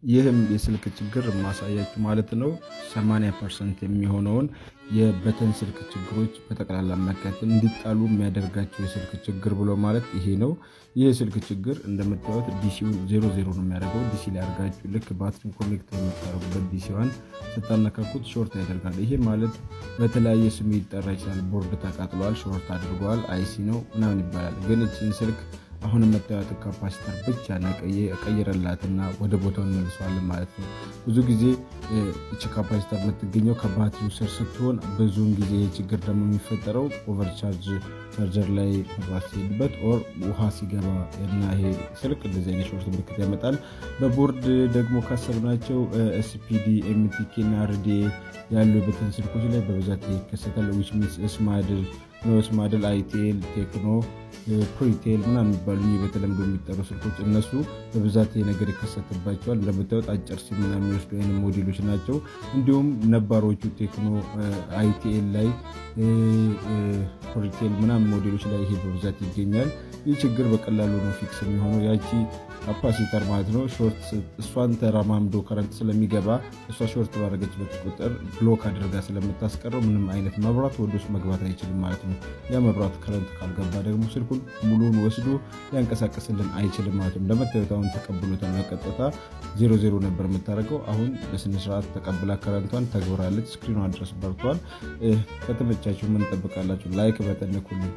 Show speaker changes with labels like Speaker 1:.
Speaker 1: ይህም የስልክ ችግር ማሳያችሁ ማለት ነው 80% የሚሆነውን የበተን ስልክ ችግሮች በጠቅላላ መካከል እንዲጣሉ የሚያደርጋቸው የስልክ ችግር ብሎ ማለት ይሄ ነው። ይህ የስልክ ችግር እንደምታዩት ዲሲውን 00 ነው የሚያደርገው። ዲሲ ላይ አድርጋችሁ ልክ ባትሪ ኮኔክት የምታደርጉበት ዲሲዋን ስታነካኩት ሾርት ያደርጋል። ይሄ ማለት በተለያየ ስም ይጠራ ይችላል። ቦርድ ተቃጥሏል፣ ሾርት አድርጓል፣ አይሲ ነው ምናምን ይባላል። ግን እቺን ስልክ አሁን መታወት ካፓሲተር ብቻ ቀይረላትና ወደ ቦታው እንመልሰዋለን ማለት ነው። ብዙ ጊዜ እቺ ካፓሲተር የምትገኘው ከባትሪው ስር ስትሆን ብዙውን ጊዜ ችግር ደግሞ የሚፈጠረው ኦቨርቻርጅ ቻርጀር ላይ መብራት ሲሄድበት ኦር ውሃ ሲገባ እና ይሄ ስልክ እንደዚህ አይነት ሾርት ምልክት ያመጣል። በቦርድ ደግሞ ካሰብናቸው ኤስፒዲ፣ ኤምቲኬ እና አርዲኤ ያሉ የበተን ስልኮች ላይ በብዛት ይከሰታል። ዊች ሚንስ ስማድል፣ አይቴል፣ ቴክኖ፣ ፕሪቴል ምናምን የሚባሉ በተለምዶ የሚጠሩ ስልኮች እነሱ በብዛት ነገር ይከሰትባቸዋል። እንደምታዩት አጭር ሲም ምናምን የሚወስዱ አይነት ሞዴሎች ናቸው። እንዲሁም ነባሮቹ ቴክኖ፣ አይቴል ላይ ፕሪቴል ምናምን ሞዴሎች ላይ ይሄ በብዛት ይገኛል። ይህ ችግር በቀላሉ ነው ፊክስ የሚሆነው። ያቺ ካፓሲተር ማለት ነው ሾርት እሷን ተራማምዶ ከረንት ስለሚገባ እሷ ሾርት ባደረገችበት ቁጥር ብሎክ አድርጋ ስለምታስቀረው ምንም አይነት መብራት ወደ ውስጥ መግባት አይችልም ማለት ነው። ያ መብራት ከረንት ካልገባ ደግሞ ስልኩን ሙሉውን ወስዶ ሊያንቀሳቀስልን አይችልም ማለት ነው። እንደምታዩት አሁን ተቀብሎታል። በቀጥታ 00 ነበር የምታደርገው። አሁን በስነስርዓት ተቀብላ ከረንቷን ተግብራለች። ስክሪኗ ድረስ በርቷል። ከተመቻችሁ ምን ጠብቃላችሁ? ላይክ በተን ኩልኝ።